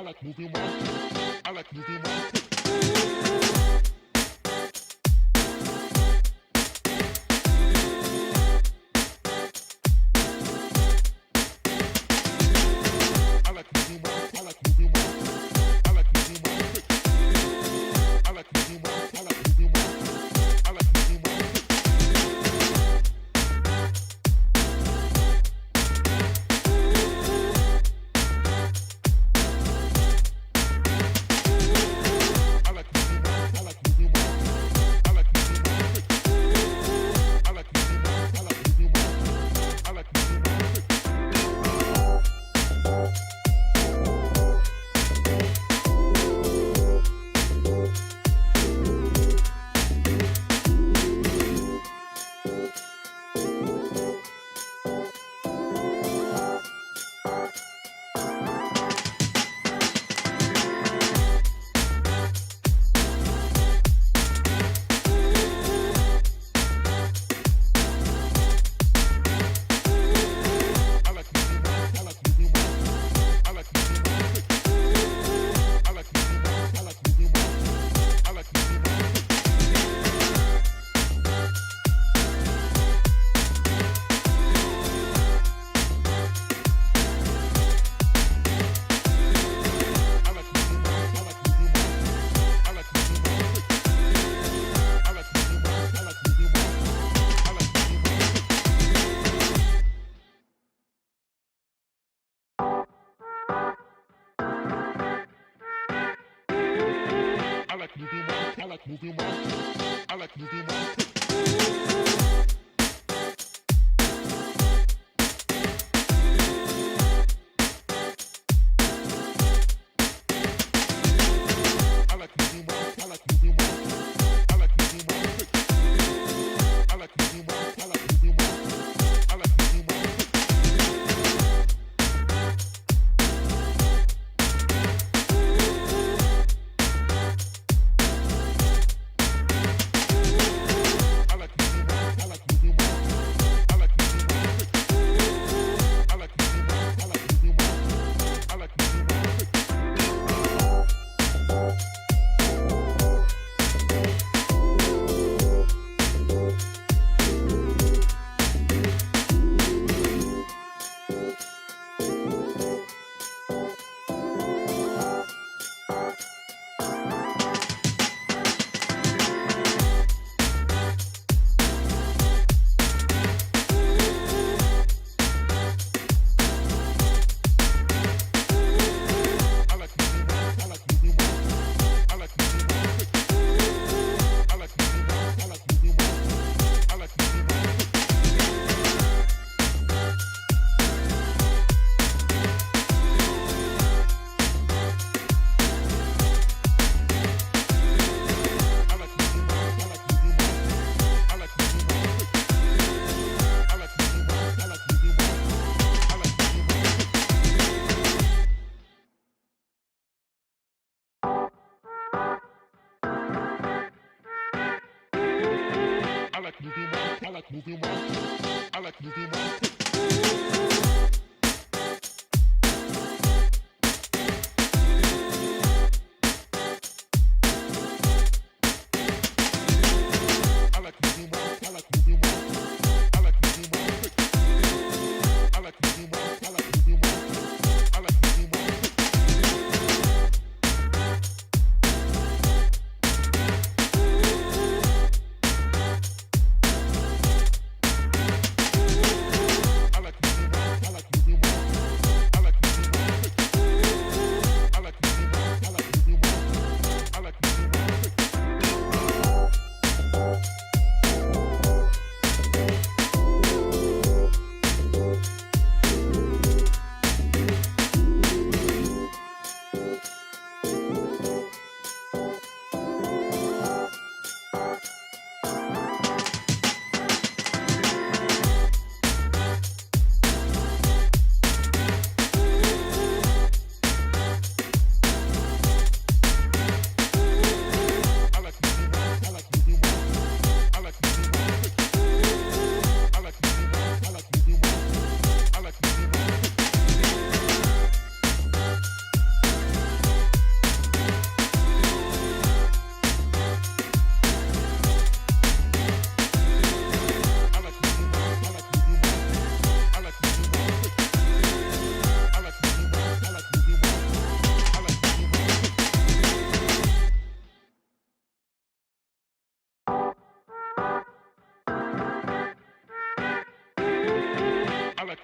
like moving around. I like moving around.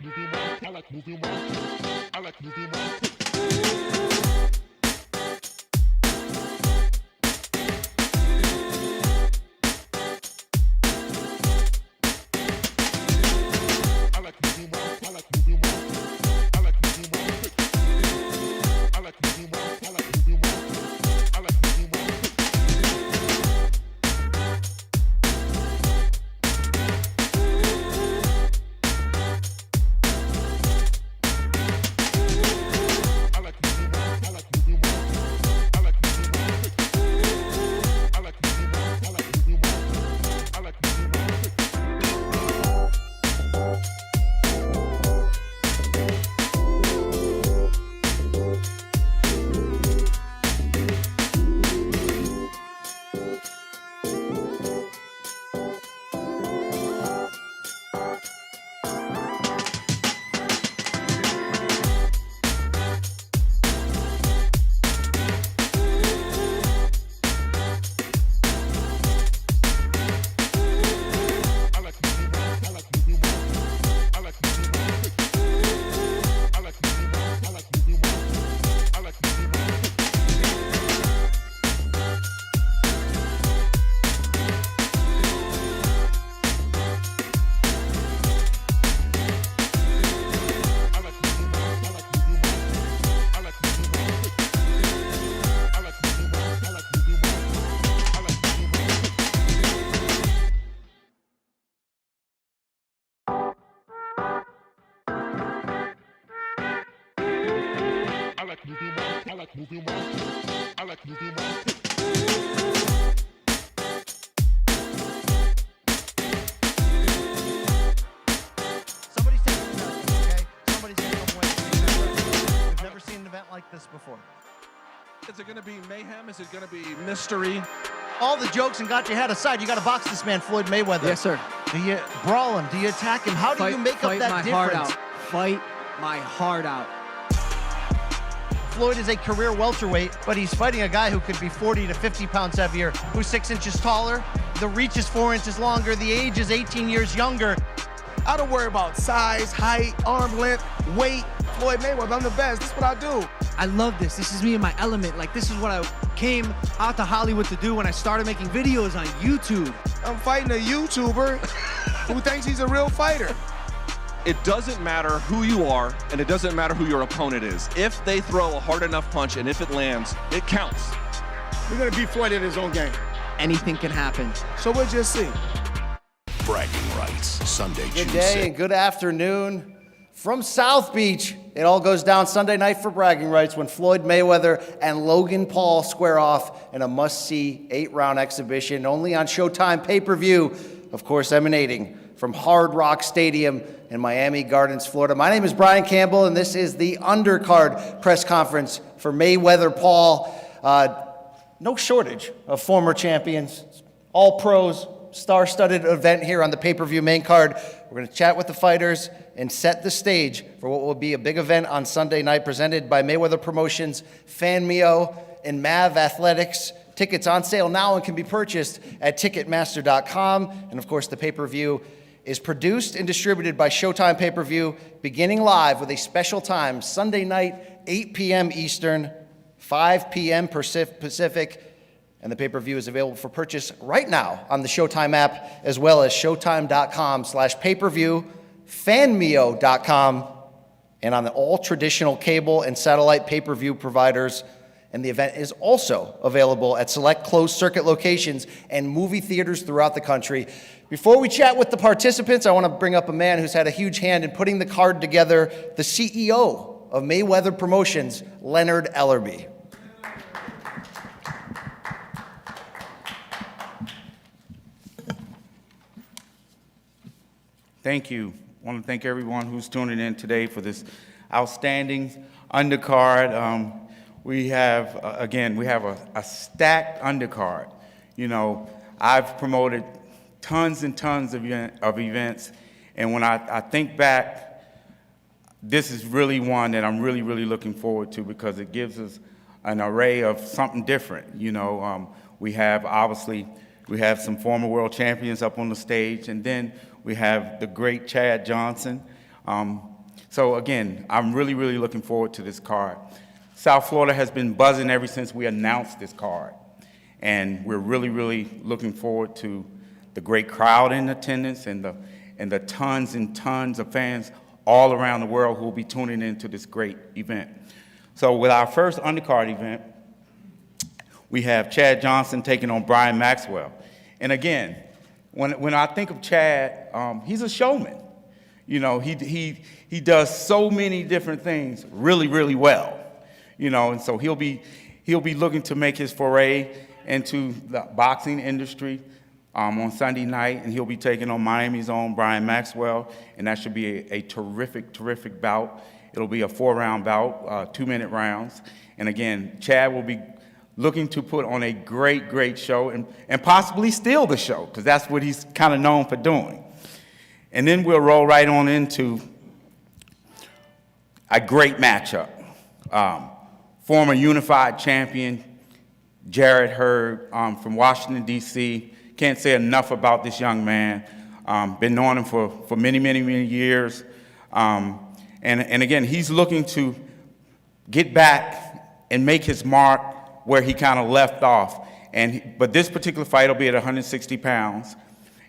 moving my, I like moving my, I like moving my. Before. Is it going to be mayhem? Is it going to be mystery? All the jokes and got your head aside, you got to box this man, Floyd Mayweather. Yes, sir. Do you brawl him? Do you attack him? How do you make up that difference? Fight my heart out. Floyd is a career welterweight, but he's fighting a guy who could be 40 to 50 pounds heavier, who's 6 inches taller, the reach is 4 inches longer, the age is 18 years younger. I don't worry about size, height, arm length, weight. Floyd Mayweather, I'm the best. This is what I do. I love this. This is me in my element. Like, this is what I came out to Hollywood to do when I started making videos on YouTube. I'm fighting a YouTuber who thinks he's a real fighter. It doesn't matter who you are, and it doesn't matter who your opponent is. If they throw a hard enough punch and if it lands, it counts. We're going to beat Floyd in his own game. Anything can happen. So we'll just see. Bragging Rights, Sunday, Good June day 6th. and good afternoon. From South Beach, it all goes down Sunday night for bragging rights when Floyd Mayweather and Logan Paul square off in a must-see 8-round exhibition only on Showtime pay-per-view, of course emanating from Hard Rock Stadium in Miami Gardens, Florida. My name is Brian Campbell, and this is the Undercard press conference for Mayweather Paul. No shortage of former champions, all pros, star-studded event here on the pay-per-view main card. We're going to chat with the fighters and set the stage for what will be a big event on Sunday night presented by Mayweather Promotions, FanMio, and Mav Athletics. Tickets on sale now and can be purchased at Ticketmaster.com. And of course, the pay-per-view is produced and distributed by Showtime Pay-Per-View, beginning live with a special time, Sunday night, 8 p.m. Eastern, 5 p.m. Pacific. And the pay-per-view is available for purchase right now on the Showtime app, as well as showtime.com/pay-per-view, fanmio.com, and on the all traditional cable and satellite pay-per-view providers. And the event is also available at select closed circuit locations and movie theaters throughout the country. Before we chat with the participants, I want to bring up a man who's had a huge hand in putting the card together, the CEO of Mayweather Promotions, Leonard Ellerbe. Thank you. I want to thank everyone who's tuning in today for this outstanding undercard. We have a stacked undercard. You know, I've promoted tons and tons of events, and when I think back, this is really one that I'm really, really looking forward to because it gives us an array of something different. You know, we have some former world champions up on the stage, and then we have the great Chad Johnson. So again, I'm really, really looking forward to this card. South Florida has been buzzing ever since we announced this card. And we're really, really looking forward to the great crowd in attendance and the tons and tons of fans all around the world who will be tuning into this great event. So with our first undercard event, we have Chad Johnson taking on Brian Maxwell. And again, when I think of Chad, he's a showman. You know, he does so many different things really, really well. You know, and so he'll be looking to make his foray into the boxing industry on Sunday night, and he'll be taking on Miami's own Brian Maxwell, and that should be a terrific, terrific bout. It'll be a 4-round bout, 2-minute rounds. And again, Chad will be looking to put on a great, great show and possibly steal the show, because that's what he's kind of known for doing. And then we'll roll right on into a great matchup. Former unified champion Jarrett Hurd from Washington, D.C. Can't say enough about this young man. Been knowing him for many, many, many years. And again, he's looking to get back and make his mark where he kind of left off. But this particular fight will be at 160 pounds.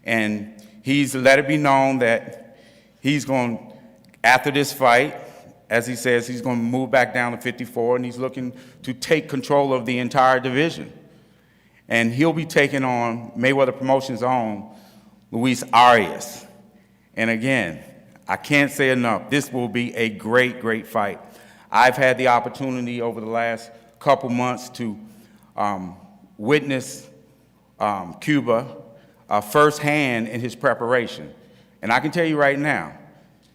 And he's let it be known that he's going, after this fight, as he says, he's going to move back down to 54, and he's looking to take control of the entire division. And he'll be taking on Mayweather Promotions' own Luis Arias. And again, I can't say enough, this will be a great, great fight. I've had the opportunity over the last couple months to witness Cuba firsthand in his preparation. And I can tell you right now,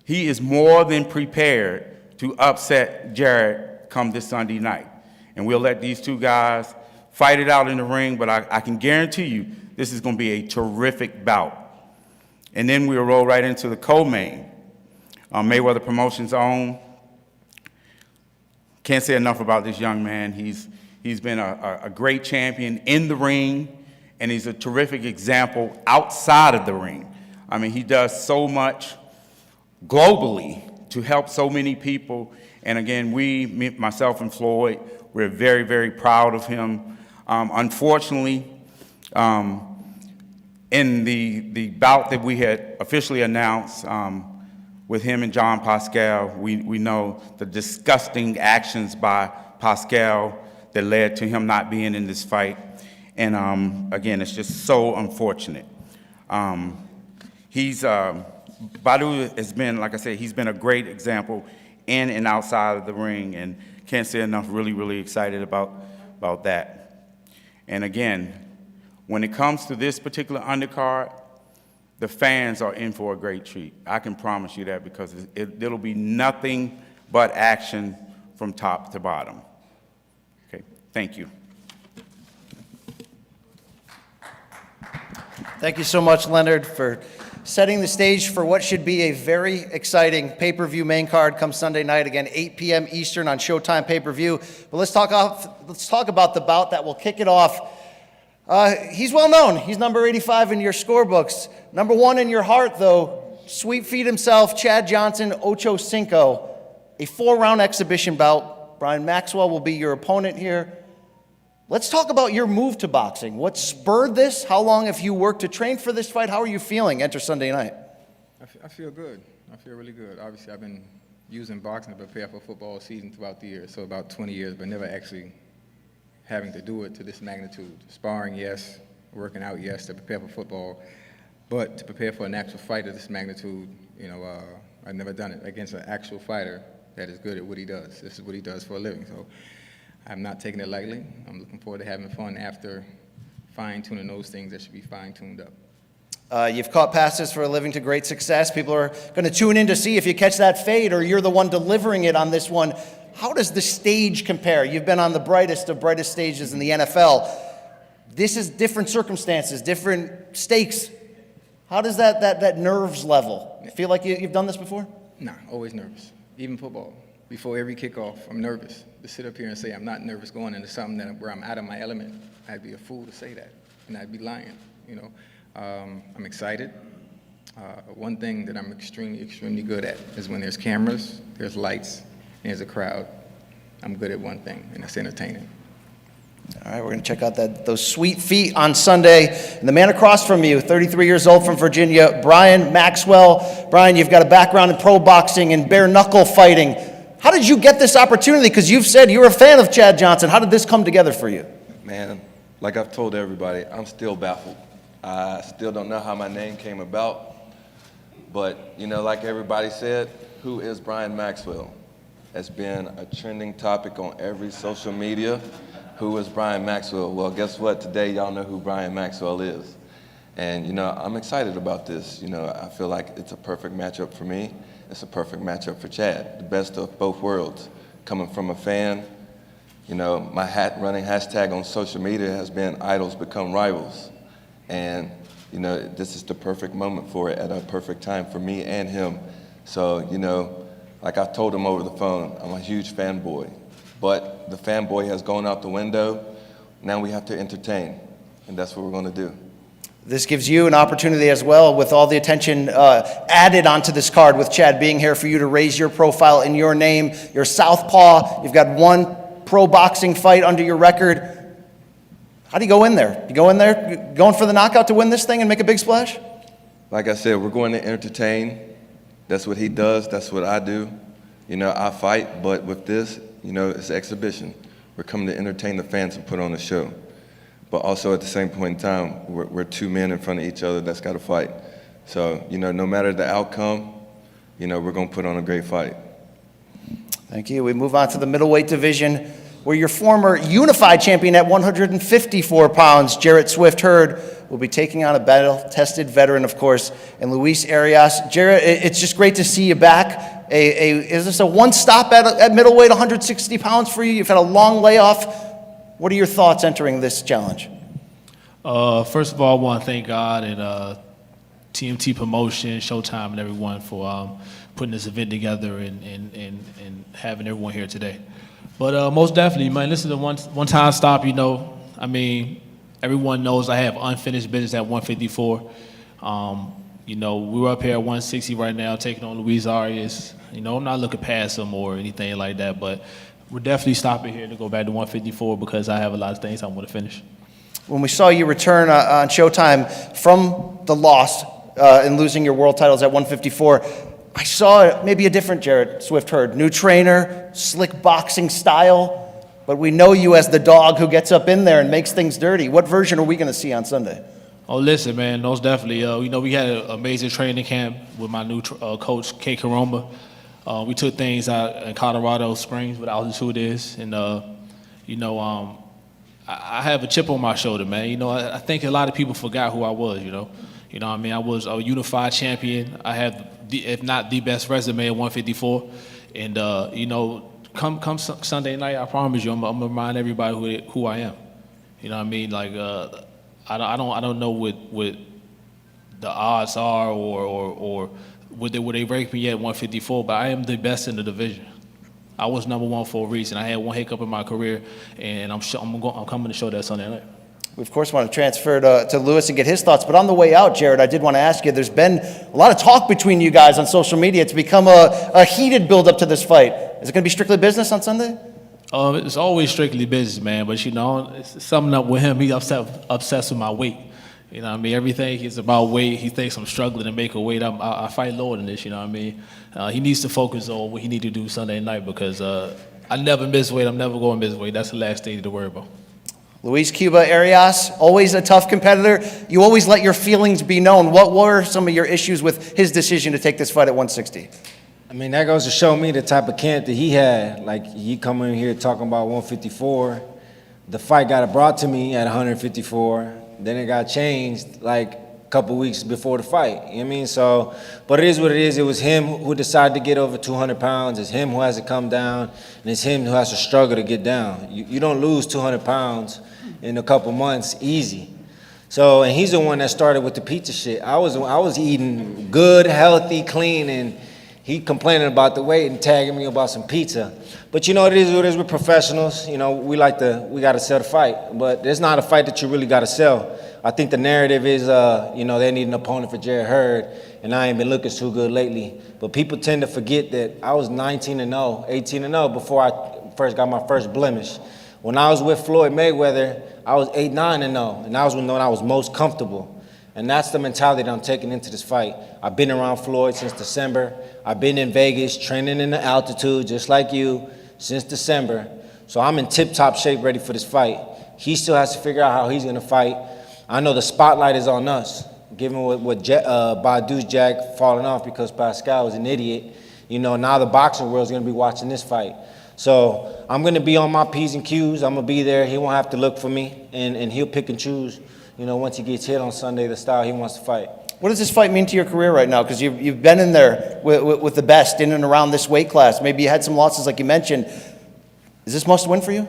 he is more than prepared to upset Jarrett come this Sunday night. And we'll let these two guys fight it out in the ring, but I can guarantee you this is going to be a terrific bout. And then we'll roll right into the co-main. Mayweather Promotions' own. Can't say enough about this young man. He's been a great champion in the ring, and he's a terrific example outside of the ring. I mean, he does so much globally to help so many people. And again, myself and Floyd, we're very, very proud of him. Unfortunately, in the bout that we had officially announced with him and John Pascal, we know the disgusting actions by Pascal that led to him not being in this fight. And again, it's just so unfortunate. Badou has been, like I said, he's been a great example in and outside of the ring, and can't say enough, really, really excited about that. And again, when it comes to this particular undercard, the fans are in for a great treat. I can promise you that, because it'll be nothing but action from top to bottom. Okay, thank you. Thank you so much, Leonard, for setting the stage for what should be a very exciting pay-per-view main card come Sunday night, again, 8 p.m. Eastern on Showtime pay-per-view. But let's talk about the bout that will kick it off. He's well known. He's number 85 in your scorebooks. Number 1 in your heart, though, Sweet Feet himself, Chad Johnson, Ocho Cinco. A 4-round exhibition bout. Brian Maxwell will be your opponent here. Let's talk about your move to boxing. What spurred this? How long have you worked to train for this fight? How are you feeling enter Sunday night? I feel good. I feel really good. Obviously, I've been using boxing to prepare for football season throughout the year, so about 20 years, but never actually having to do it to this magnitude. Sparring, yes. Working out, yes, to prepare for football. But to prepare for an actual fight of this magnitude, you know, I've never done it against an actual fighter that is good at what he does. This is what he does for a living. So I'm not taking it lightly. I'm looking forward to having fun after fine-tuning those things that should be fine-tuned up. You've caught passes for a living to great success. People are going to tune in to see if you catch that fade or you're the one delivering it on this one. How does the stage compare? You've been on the brightest of brightest stages in the NFL. This is different circumstances, different stakes. How does that nerves level? You feel like you've done this before? Nah, always nervous. Even football. Before every kickoff, I'm nervous. To sit up here and say I'm not nervous going into something where I'm out of my element, I'd be a fool to say that, and I'd be lying, you know. I'm excited. One thing that I'm extremely good at is when there's cameras, there's lights, and there's a crowd. I'm good at one thing, and that's entertaining. All right, we're going to check out those sweet feet on Sunday. And the man across from you, 33 years old from Virginia, Brian Maxwell. Brian, you've got a background in pro boxing and bare knuckle fighting. How did you get this opportunity? Because you've said you were a fan of Chad Johnson. How did this come together for you? Man, like I've told everybody, I'm still baffled. I still don't know how my name came about. But, you know, like everybody said, who is Brian Maxwell? It's been a trending topic on every social media. Who is Brian Maxwell? Well, guess what? Today, y'all know who Brian Maxwell is. And, you know, I'm excited about this. You know, I feel like it's a perfect matchup for me. It's a perfect matchup for Chad. The best of both worlds. Coming from a fan, you know, my running hashtag on social media has been idols become rivals. And, you know, this is the perfect moment for it at a perfect time for me and him. So, you know, like I told him over the phone, I'm a huge fanboy. But the fanboy has gone out the window. Now we have to entertain, and that's what we're going to do. This gives you an opportunity as well, with all the attention added onto this card, with Chad being here, for you to raise your profile in your name. You're southpaw. You've got one pro boxing fight under your record. How do you go in there? You go in there going for the knockout to win this thing and make a big splash? Like I said, we're going to entertain. That's what he does. That's what I do. You know, I fight, but with this, you know, it's exhibition. We're coming to entertain the fans and put on a show. But also at the same point in time, we're two men in front of each other that's got to fight. So, you know, no matter the outcome, you know, we're going to put on a great fight. Thank you. We move on to the middleweight division, where your former unified champion at 154 pounds, Jarrett Hurd, will be taking on a battle-tested veteran, of course, and Luis Arias. Jarrett, it's just great to see you back. Is this a one-stop at middleweight, 160 pounds for you? You've had a long layoff. What are your thoughts entering this challenge? First of all, I want to thank God and TMT Promotion, Showtime, and everyone for putting this event together and having everyone here today. But most definitely, man, this is a one-time stop, you know. I mean, everyone knows I have unfinished business at 154. You know, we're up here at 160 right now, taking on Luis Arias. You know, I'm not looking past him or anything like that, but we're definitely stopping here to go back to 154 because I have a lot of things I want to finish. When we saw you return on Showtime from the loss and losing your world titles at 154, I saw maybe a different Jarrett Hurd. New trainer, slick boxing style, but we know you as the dog who gets up in there and makes things dirty. What version are we going to see on Sunday? Oh, listen, man, most definitely. You know, we had an amazing training camp with my new coach, Kay Karoma. We took things out in Colorado Springs, where the altitude is, and, you know, I have a chip on my shoulder, man. You know, I think a lot of people forgot who I was, you know. You know what I mean? I was a unified champion. I have, if not the best resume at 154. And, you know, come Sunday night, I promise you, I'm going to remind everybody who I am. You know what I mean? Like, I don't know what the odds are or would they rank me at 154, but I am the best in the division. I was #1 for a reason. I had one hiccup in my career, and I'm coming to show that Sunday night. We, of course, want to transfer to Lewis and get his thoughts. But on the way out, Jarrett, I did want to ask you, there's been a lot of talk between you guys on social media. It's become a heated build-up to this fight. Is it going to be strictly business on Sunday? It's always strictly business, man. But, you know, it's something up with him. He's obsessed with my weight. You know what I mean? Everything is about weight. He thinks I'm struggling to make a weight. I fight lower than this, you know what I mean? He needs to focus on what he needs to do Sunday night because I never miss weight. I'm never going to miss weight. That's the last thing to worry about. Luis Cuba Arias, always a tough competitor. You always let your feelings be known. What were some of your issues with his decision to take this fight at 160? I mean, that goes to show me the type of camp that he had. Like, he come in here talking about 154. The fight got brought to me at 154. Then it got changed like a couple weeks before the fight. You know what I mean? So, but it is what it is. It was him who decided to get over 200 pounds. It's him who has to come down, and it's him who has to struggle to get down. You don't lose 200 pounds in a couple months easy. So, and he's the one that started with the pizza shit. I was eating good, healthy, clean, and he complaining about the weight and tagging me about some pizza. But you know, it is what it is. We're professionals. You know, we got to sell the fight. But there's not a fight that you really got to sell. I think the narrative is, you know, they need an opponent for Jarrett Hurd. and I ain't been looking too good lately. But people tend to forget that I was 19-0, 18-0 before I first got my first blemish. When I was with Floyd Mayweather, I was 8-9-0, and that was when I was most comfortable. And that's the mentality that I'm taking into this fight. I've been around Floyd since December. I've been in Vegas training in the altitude just like you since December. So I'm in tip-top shape ready for this fight. He still has to figure out how he's gonna fight. I know the spotlight is on us, given what Badou Jack falling off because Pascal was an idiot. You know, now the boxing world's gonna be watching this fight. So I'm gonna be on my P's and Q's. I'm gonna be there. He won't have to look for me, and he'll pick and choose, you know, once he gets hit on Sunday, the style he wants to fight. What does this fight mean to your career right now? Because you've been in there with the best in and around this weight class. Maybe you had some losses like you mentioned. Is this must win for you?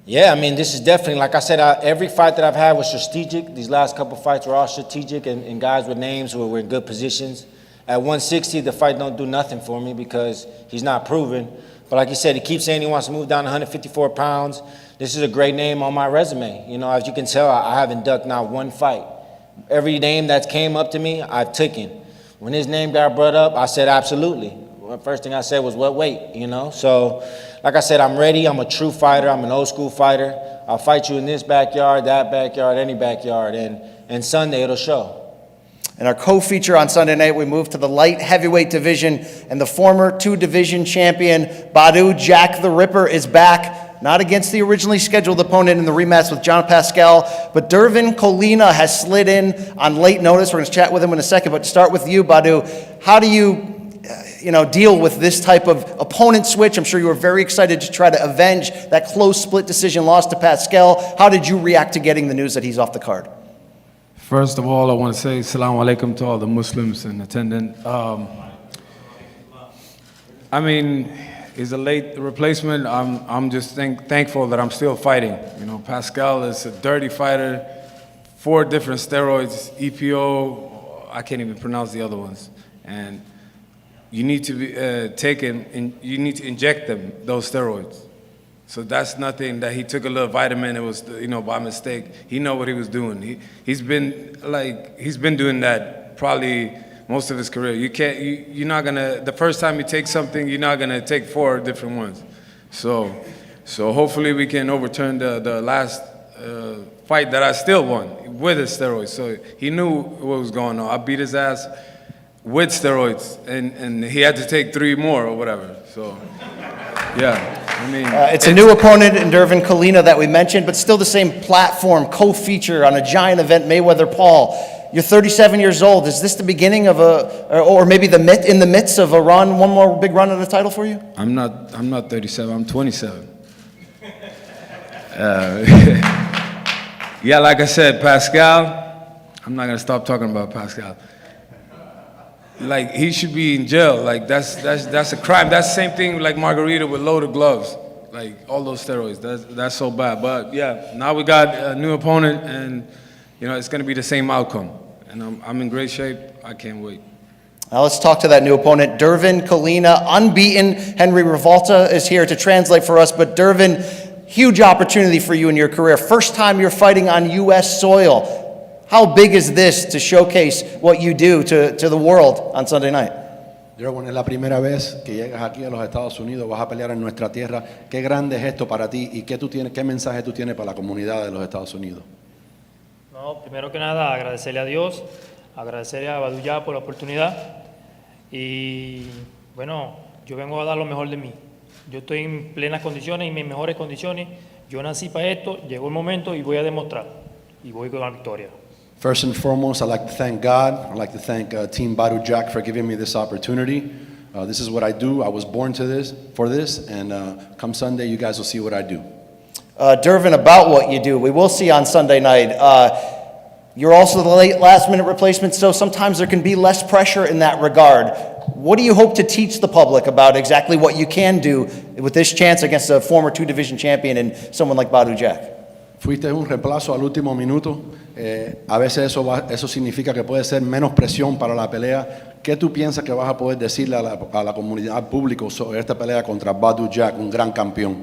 Yeah, I mean, this is definitely, like I said, every fight that I've had was strategic. These last couple fights were all strategic and guys with names who were in good positions. At 160, the fight don't do nothing for me because he's not proven. But like you said, he keeps saying he wants to move down to 154 pounds. This is a great name on my resume. You know, as you can tell, I haven't ducked not one fight. Every name that came up to me, I've taken. When his name got brought up, I said absolutely. The first thing I said was, what weight, you know? So, like I said, I'm ready. I'm a true fighter. I'm an old school fighter. I'll fight you in this backyard, that backyard, any backyard. And Sunday, it'll show. In our co-feature on Sunday night, we move to the light heavyweight division, and the former two-division champion, Badou Jack the Ripper, is back. Not against the originally scheduled opponent in the rematch with John Pascal, but Dervin Colina has slid in on late notice. We're going to chat with him in a second, but to start with you, Badou, how do you deal with this type of opponent switch? I'm sure you were very excited to try to avenge that close split decision loss to Pascal. How did you react to getting the news that he's off the card? First of all, I want to say Assalamu alaikum to all the Muslims in attendance. I mean, he's a late replacement. I'm just thankful that I'm still fighting. You know, Pascal is a dirty fighter, 4 different steroids, EPO, I can't even pronounce the other ones. And you need to be you need to inject them, those steroids. So that's nothing that he took a little vitamin, it was, by mistake. He know what he was doing. He's been doing that probably most of his career. You're not gonna, the first time you take something, you're not gonna take 4 different ones. So hopefully we can overturn the last fight that I still won with the steroids. So he knew what was going on. I beat his ass with steroids, and he had to take 3 more or whatever. So, yeah. I mean, it's a new opponent in Dervin Colina that we mentioned, but still the same platform, co-feature on a giant event, Mayweather-Paul. You're 37 years old. Is this the beginning of or maybe in the midst of a run, one more big run at a title for you? I'm not 37. I'm 27. Yeah, like I said, Pascal. I'm not gonna stop talking about Pascal. Like, he should be in jail. Like, that's a crime. That's the same thing like Margarita with loaded gloves. Like, all those steroids. That's so bad. But yeah, now we got a new opponent, and it's gonna be the same outcome. And I'm in great shape. I can't wait. Now let's talk to that new opponent, Dervin Colina, unbeaten. Henry Revolta is here to translate for us. But Dervin, huge opportunity for you in your career. First time you're fighting on U.S. soil. How big is this to showcase what you do to the world on Sunday night? Dervin, es la primera vez que llegas aquí a los Estados Unidos, vas a pelear en nuestra tierra. ¿Qué grande es esto para ti y qué mensaje tú tienes para la comunidad de los Estados Unidos? No, primero que nada, agradecerle a Dios, agradecerle a Badou Jack por la oportunidad. Y bueno, yo vengo a dar lo mejor de mí. Yo estoy en plenas condiciones, en mis mejores condiciones. Yo nací para esto, llegó el momento y voy a demostrar. Y voy con la victoria. First and foremost, I'd like to thank God. I'd like to thank Team Badou Jack for giving me this opportunity. This is what I do. I was born for this, and come Sunday, you guys will see what I do. Dervin, about what you do, we will see on Sunday night. You're also the late last-minute replacement, so sometimes there can be less pressure in that regard. What do you hope to teach the public about exactly what you can do with this chance against a former two-division champion and someone like Badou Jack? Fuiste un reemplazo al último minuto. A veces eso significa que puede ser menos presión para la pelea. ¿Qué tú piensas que vas a poder decirle a la comunidad, al público sobre esta pelea contra Badou Jack, un gran campeón?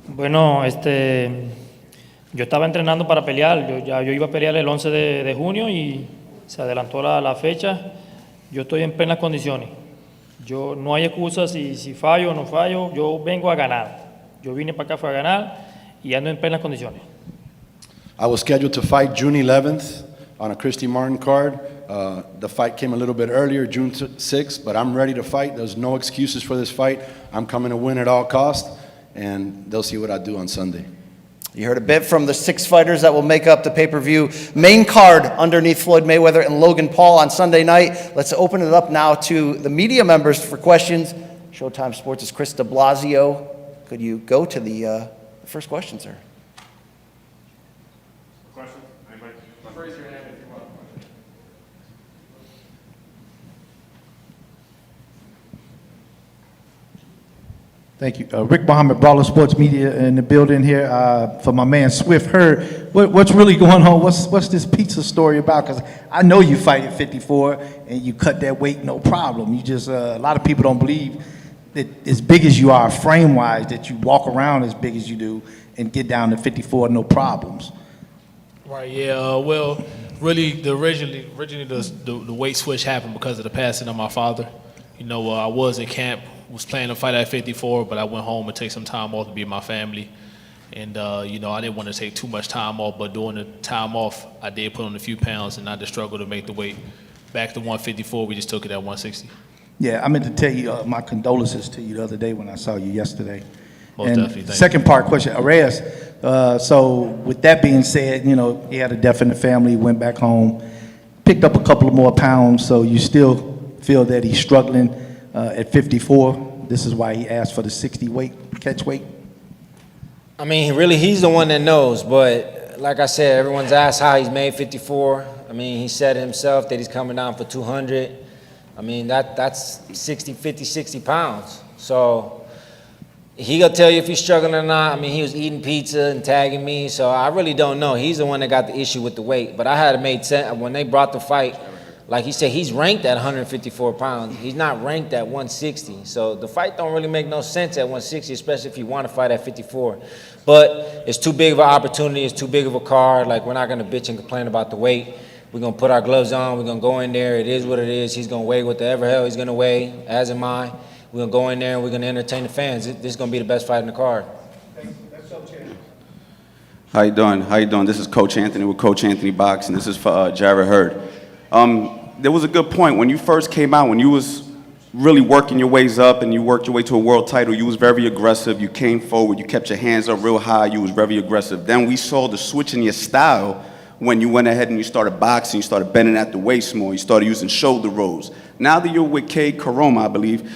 Bueno, yo estaba entrenando para pelear. Yo iba a pelear el 11 de junio y se adelantó la fecha. Yo estoy en plenas condiciones. Yo, no hay excusas si fallo o no fallo, yo vengo a ganar. Yo vine para acá fue a ganar y ando en plenas condiciones. I was scheduled to fight June 11th on a Christy Martin card. The fight came a little bit earlier, June 6th, but I'm ready to fight. There's no excuses for this fight. I'm coming to win at all costs, and they'll see what I do on Sunday. You heard a bit from the 6 fighters that will make up the pay-per-view main card underneath Floyd Mayweather and Logan Paul on Sunday night. Let's open it up now to the media members for questions. Showtime Sports' Chris de Blasio. Could you go to the first question, sir? Questions? Anybody? Raise your hand if you want. Thank you. Rick Muhammad, Brawler Sports Media in the building here. For my man Swift Hurd, what's really going on? What's this pizza story about? Because I know you fight at 54 and you cut that weight no problem. You just, a lot of people don't believe that as big as you are frame-wise, that you walk around as big as you do and get down to 54 no problems. Right, yeah, well, really, originally the weight switch happened because of the passing of my father. You know, I was in camp, was planning to fight at 54, but I went home and take some time off to be with my family. And, you know, I didn't want to take too much time off, but during the time off, I did put on a few pounds, and I just struggled to make the weight back to 154. We just took it at 160. Yeah, I meant to tell you my condolences to you the other day when I saw you yesterday. Most definitely, thank second part question, Arias. So with that being said, you know, he had a death in the family, went back home, picked up a couple of more pounds, so you still feel that he's struggling at 54. This is why he asked for the 60 catch weight. I mean, really, he's the one that knows. But like I said, everyone's asked how he's made 54. I mean, he said himself that he's coming down for 200. I mean, that's 60 pounds. So he gonna tell you if he's struggling or not. I mean, he was eating pizza and tagging me, so I really don't know. He's the one that got the issue with the weight. But I had it made sense when they brought the fight. Like he said, he's ranked at 154 pounds. He's not ranked at 160. So the fight don't really make no sense at 160, especially if you want to fight at 54. But it's too big of an opportunity. It's too big of a card. Like, we're not going to bitch and complain about the weight. We're going to put our gloves on. We're going to go in there. It is what it is. He's going to weigh whatever hell he's going to weigh, as am I. We're going to go in there and we're going to entertain the fans. This is going to be the best fight in the card. How you doing? How you doing? This is Coach Anthony with Coach Anthony Box, and this is for Jarrett Hurd. There was a good point when you first came out, when you was really working your ways up and you worked your way to a world title. You was very aggressive. You came forward. You kept your hands up real high. You was very aggressive. Then we saw the switch in your style when you went ahead and you started boxing. You started bending at the waist more. You started using shoulder rolls. Now that you're with Kay Karoma, I believe,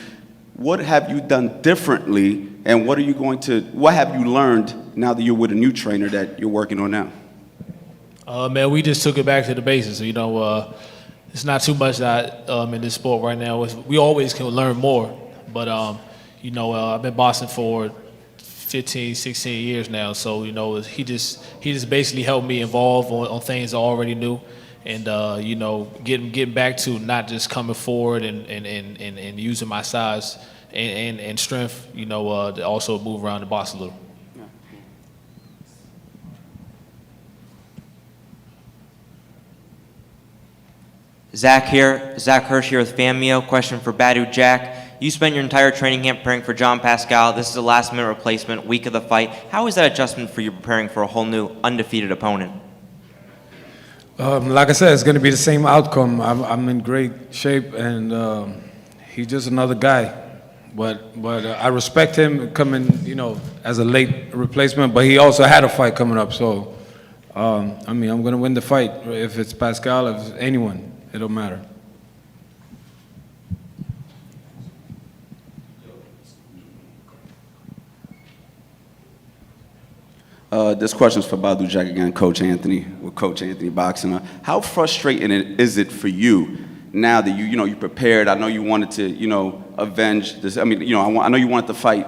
what have you done differently, and what have you learned now that you're with a new trainer that you're working on now? Man, we just took it back to the basics. You know, it's not too much that in this sport right now. We always can learn more, but you know, I've been boxing for 15, 16 years now. So you know, he just basically helped me evolve on things I already knew, and you know, getting back to not just coming forward and using my size and strength, you know, to also move around the box a little. Zach Hirsch here with FanMio. Question for Badou Jack. You spent your entire training camp preparing for John Pascal. This is a last-minute replacement, week of the fight. How is that adjustment for you preparing for a whole new undefeated opponent? Like I said, it's going to be the same outcome. I'm in great shape, and he's just another guy. But I respect him coming, you know, as a late replacement. But he also had a fight coming up, so I mean, I'm going to win the fight. If it's Pascal, if it's anyone. It don't matter. This question's for Badou Jack again, Coach Anthony, with Coach Anthony Boxing. How frustrating is it for you now that you prepared? I know you wanted to, avenge this. I mean, I know you wanted to fight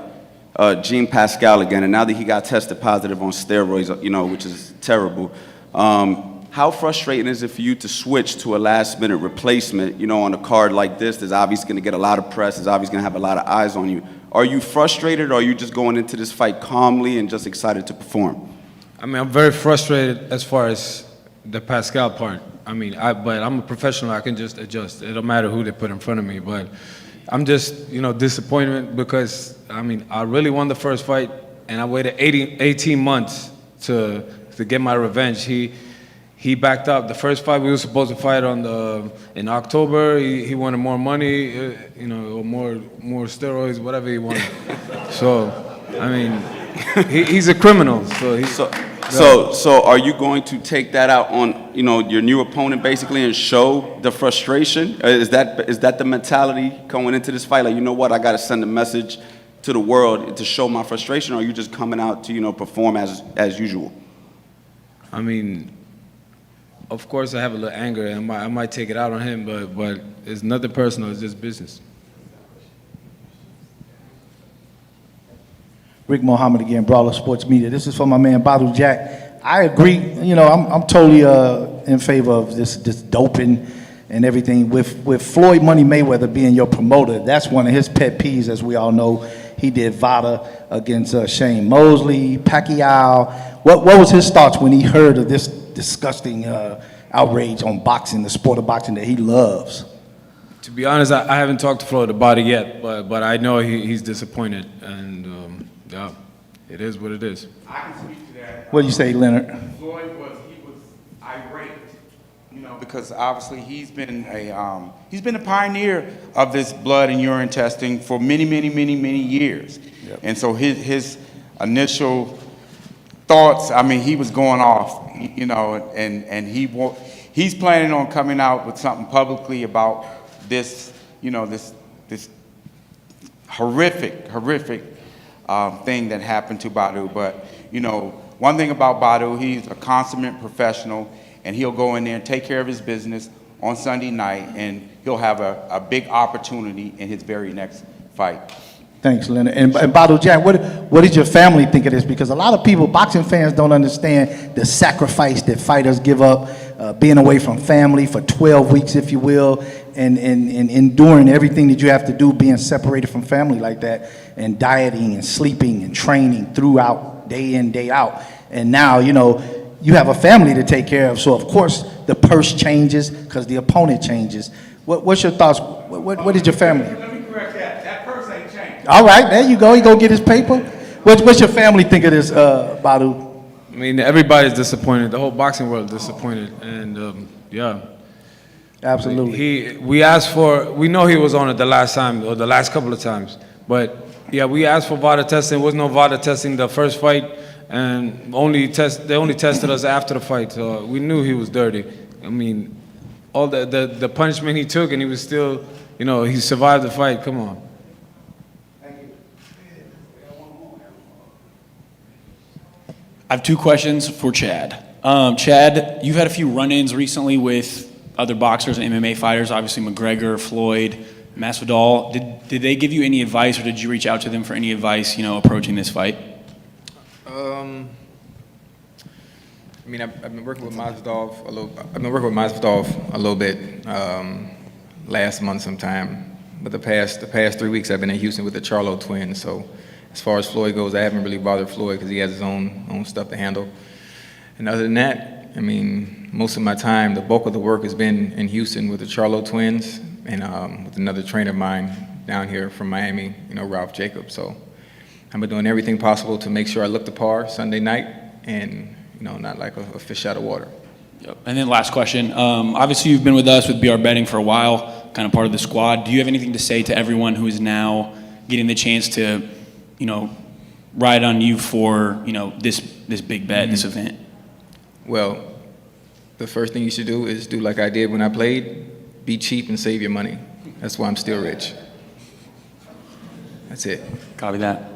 Jean Pascal again, and now that he got tested positive on steroids, which is terrible. How frustrating is it for you to switch to a last-minute replacement, on a card like this that's obviously going to get a lot of press, is obviously going to have a lot of eyes on you? Are you frustrated, or are you just going into this fight calmly and just excited to perform? I mean, I'm very frustrated as far as the Pascal part. but I'm a professional. I can just adjust. It don't matter who they put in front of me. But I'm just, disappointed because I really won the first fight, and I waited 18 months to get my revenge. He backed up. The first fight we were supposed to fight in October. He wanted more money, or more steroids, whatever he wanted. So, he's a criminal. So are you going to take that out on your new opponent basically and show the frustration? Is that the mentality going into this fight? Like, you know what, I got to send a message to the world to show my frustration, or are you just coming out to perform as usual? Of course I have a little anger, and I might take it out on him, but it's nothing personal. It's just business. Rick Mohammed again, Brawler Sports Media. This is for my man Badou Jack. I agree. I'm totally in favor of this doping and everything. With Floyd Money Mayweather being your promoter, that's one of his pet peeves, as we all know. He did VADA against Shane Mosley, Pacquiao. What was his thoughts when he heard of this disgusting outrage on boxing, the sport of boxing that he loves? To be honest, I haven't talked to Floyd about it yet, but I know he's disappointed, and yeah, it is what it is. I can speak to that. What do you say, Leonard? Floyd was irate, because obviously he's been a pioneer of this blood and urine testing for many years. Yep. And so his initial thoughts, he was going off, and he's planning on coming out with something publicly about this, this horrific thing that happened to Badou. But, one thing about Badou, he's a consummate professional, and he'll go in there and take care of his business on Sunday night, and he'll have a big opportunity in his very next fight. Thanks, Leonard. And Badou Jack, what did your family think of this? Because a lot of people, boxing fans, don't understand the sacrifice that fighters give up, being away from family for 12 weeks, if you will, and enduring everything that you have to do, being separated from family like that, and dieting and sleeping and training throughout, day in, day out. And now, you have a family to take care of, so of course the purse changes because the opponent changes. What's your thoughts? What is your family? Let me correct that. That purse ain't changed. All right, there you go. He go get his paper. What's your family think of this, Badou? Everybody's disappointed. The whole boxing world is disappointed, and yeah. Absolutely. We know he was on it the last time, or the last couple of times, but yeah, we asked for VADA testing. There was no VADA testing the first fight, and they only tested us after the fight, so we knew he was dirty. All the punishment he took, and he was still, he survived the fight. Come on. I have two questions for Chad. Chad, you've had a few run-ins recently with other boxers and MMA fighters, obviously McGregor, Floyd, Masvidal. Did they give you any advice, or did you reach out to them for any advice, approaching this fight? I've been working with Masvidal a little bit last month sometime, but the past 3 weeks I've been in Houston with the Charlo twins. So as far as Floyd goes, I haven't really bothered Floyd because he has his own stuff to handle. And other than that, most of my time, the bulk of the work has been in Houston with the Charlo twins and with another trainer of mine down here from Miami, Ralph Jacobs. So I've been doing everything possible to make sure I look the par Sunday night and, not like a fish out of water. Yep. And then last question. Obviously, you've been with us with BR Betting for a while, kind of part of the squad. Do you have anything to say to everyone who is now getting the chance to, ride on you for, this big bet, this event? Well, the first thing you should do is do like I did when I played, be cheap and save your money. That's why I'm still rich. That's it. Copy that.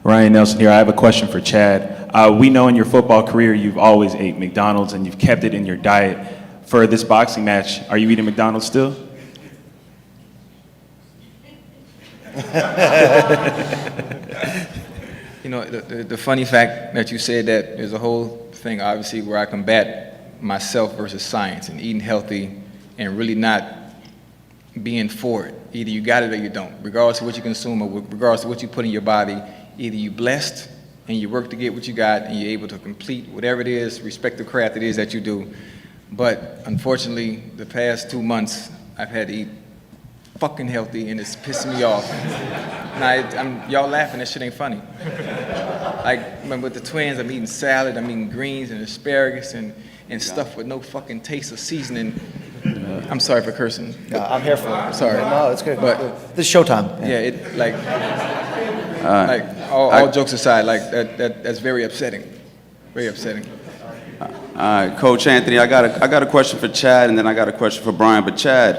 Ryan Nelson here. I have a question for Chad. We know in your football career you've always ate McDonald's and you've kept it in your diet. For this boxing match, are you eating McDonald's still? The funny fact that you said that, there's a whole thing obviously where I combat myself versus science and eating healthy and really not being for it. Either you got it or you don't. Regardless of what you consume or regardless of what you put in your body, either you blessed and you work to get what you got and you're able to complete whatever it is, respect the craft it is that you do. But unfortunately, the past 2 months, I've had to eat fucking healthy and it's pissing me off. Now, y'all laughing, that shit ain't funny. Like, with the twins, I'm eating salad, I'm eating greens and asparagus and stuff with no fucking taste or seasoning. I'm sorry for cursing. I'm here for it. Sorry. No, it's good. But this is Showtime. Yeah, it like all jokes aside, like that's very upsetting. Very upsetting. All right, Coach Anthony, I got a question for Chad, and then I got a question for Brian. But Chad,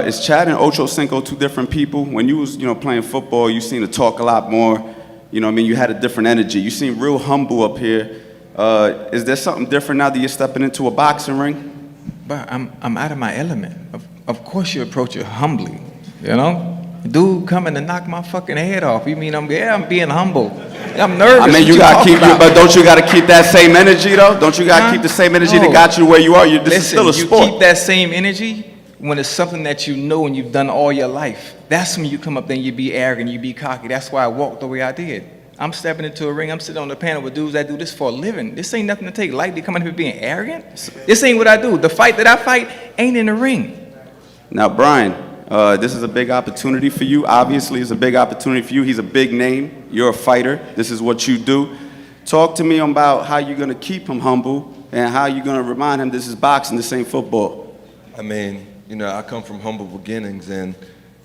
is Chad and Ocho Cinco two different people? When you was playing football, you seemed to talk a lot more. You had a different energy. You seem real humble up here. Is there something different now that you're stepping into a boxing ring? But I'm out of my element. Of course you approach it humbly, Dude coming to knock my fucking head off. You mean I'm being humble. I'm nervous. I mean, you gotta keep, but don't you gotta keep that same energy though? Don't you gotta keep the same energy that got you where you are? This is still a sport. You keep that same energy when it's something that you know and you've done all your life. That's when you come up there and you be arrogant, you be cocky. That's why I walked the way I did. I'm stepping into a ring, I'm sitting on the panel with dudes that do this for a living. This ain't nothing to take lightly, coming up here being arrogant. This ain't what I do. The fight that I fight ain't in the ring. Now, Brian, this is a big opportunity for you. Obviously, it's a big opportunity for you. He's a big name. You're a fighter. This is what you do. Talk to me about how you're going to keep him humble and how you're going to remind him this is boxing, this ain't football. I mean, I come from humble beginnings, and,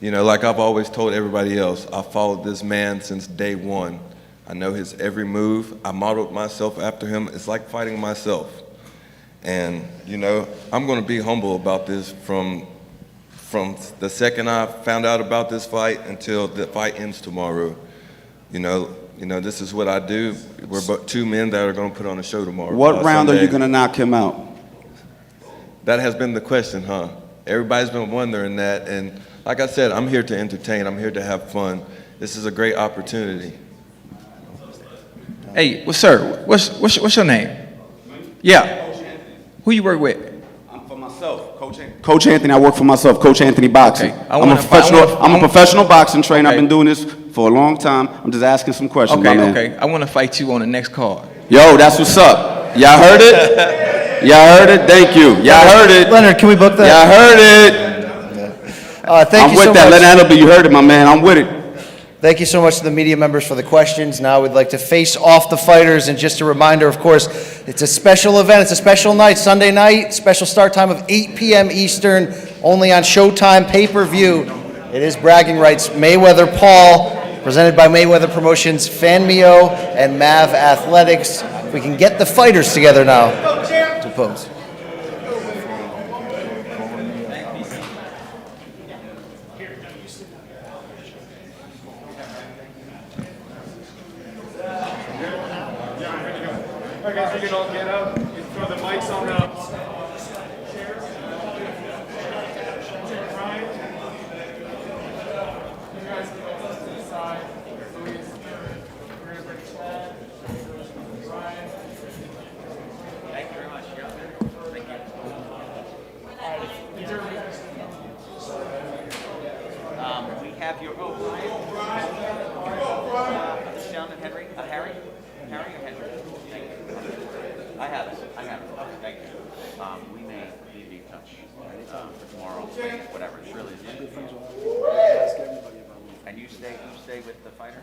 like I've always told everybody else, I followed this man since day one. I know his every move. I modeled myself after him. It's like fighting myself. And, I'm going to be humble about this from the second I found out about this fight until the fight ends tomorrow. This is what I do. We're but two men that are going to put on a show tomorrow. What round are you going to knock him out? That has been the question, huh? Everybody's been wondering that. And like I said, I'm here to entertain. I'm here to have fun. This is a great opportunity. Hey, well, sir, what's your name? Yeah. Who you work with? I'm for myself, Coach Anthony. I work for myself, Coach Anthony Boxing. Okay. I'm a professional boxing trainer. Okay. I've been doing this for a long time. I'm just asking some questions, my man. Okay. I want to fight you on the next card. Yo, that's what's up. Y'all heard it? Y'all heard it? Thank you. Y'all heard it. Leonard, can we book that? Y'all heard it. Thank you so much. I'm with that. Leonard Annable, you heard it, my man. I'm with it. Thank you so much to the media members for the questions. Now we'd like to face off the fighters. And just a reminder, of course, it's a special event. It's a special night, Sunday night, special start time of 8 p.m. Eastern, only on Showtime pay-per-view. It is bragging rights. Mayweather Paul, presented by Mayweather Promotions, Fanmio, and Mav Athletics. If we can get the fighters together now to pose. All right, guys, you can all get up. You throw the mics on the chairs. Brian. You guys can go to the side. Please. We're going to bring Chad. Brian. Thank you very much. Thank you. We have your Brian. Sean and Henry. Harry? Harry or Henry? Thank you. I have it. Okay, thank you. We may be in touch for tomorrow, whatever. It's really and you stay with the fighter?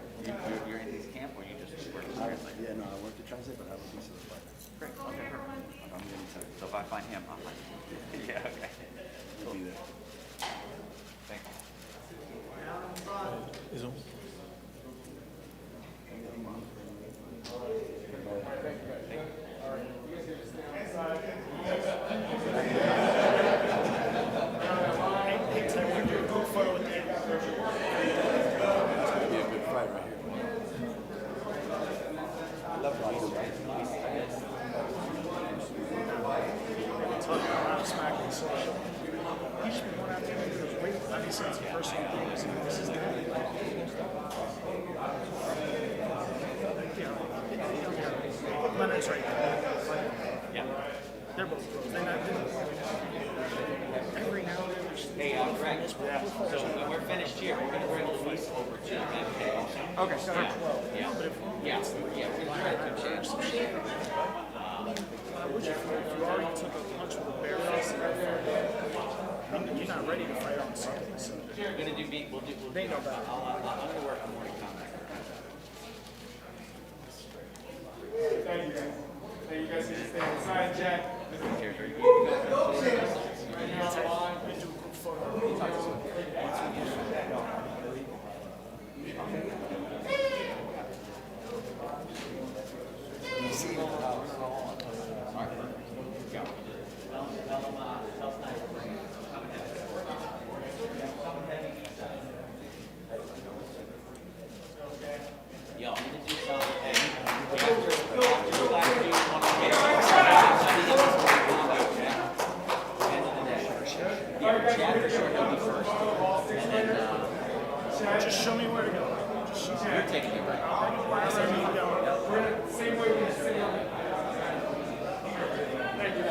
You're in his camp, or you just work tirelessly? Yeah, no, I work the transit, but I have a piece of the fighter. Great. Okay, perfect. I'm getting tired. So if I find him, I'll find him. Yeah, okay. He'll be there. Thank you. Leonard's right there. Yeah. They're both pros. Every now and then. Hey, Okay. So when we're finished here, we're gonna bring the piece over to MK. Okay, sure. Yeah. Yeah. We're gonna try to change some shit. If you already took a punch with a bare fist, you're not ready to fight on Sunday. We're gonna do beat. We'll do. I'm gonna work on morning combat. Thank you guys. Thank you guys. Stay inside, Jack. Yo, I'm gonna do something. Just show me where to go. You're taking it right. Same way we sit here. Thank you.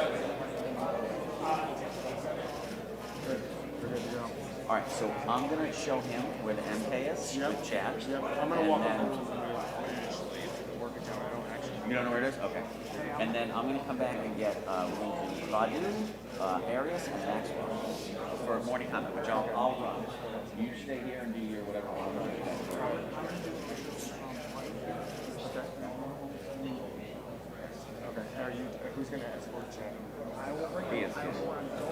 All right, so I'm gonna show him where the MK is with Chad. I'm gonna walk up. You don't know where it is? Okay. And then I'm gonna come back and get Badou, Arias, and Maxwell for morning combat, which I'll run. You stay here and do your whatever. Okay. Who's gonna escort Chad? He is.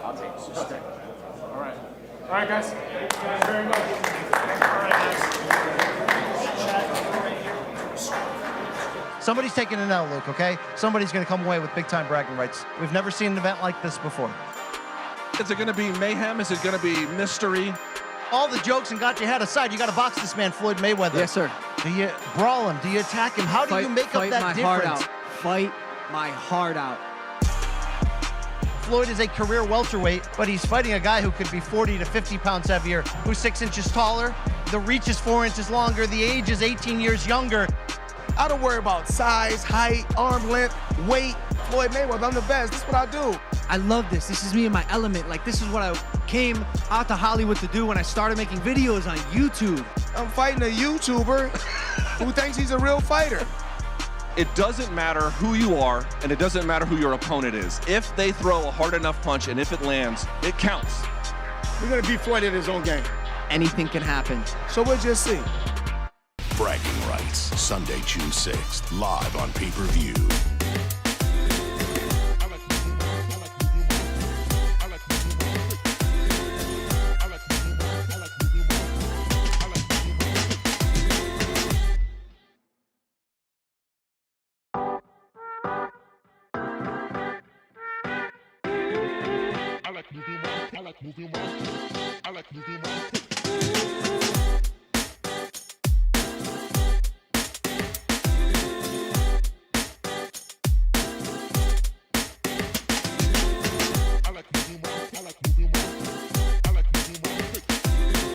I'll take it. Okay. All right. All right, guys. Thank you guys very much. All right, guys. Somebody's taking an L, Luke, okay? Somebody's going to come away with big-time bragging rights. We've never seen an event like this before. Is it going to be mayhem? Is it going to be mystery? All the jokes and got your head aside, you got to box this man, Floyd Mayweather. Yes, sir. Do you brawl him? Do you attack him? How do you make up that difference? Fight my heart out. Floyd is a career welterweight, but he's fighting a guy who could be 40 to 50 pounds heavier, who's 6 inches taller, the reach is 4 inches longer, the age is 18 years younger. I don't worry about size, height, arm length, weight. Floyd Mayweather, I'm the best. This is what I do. I love this. This is me in my element. Like, this is what I came out to Hollywood to do when I started making videos on YouTube. I'm fighting a YouTuber who thinks he's a real fighter. It doesn't matter who you are, and it doesn't matter who your opponent is. If they throw a hard enough punch and if it lands, it counts. We're gonna beat Floyd in his own game. Anything can happen. So we'll just see. Bragging Rights, Sunday, June 6th, live on pay-per-view. I like moving.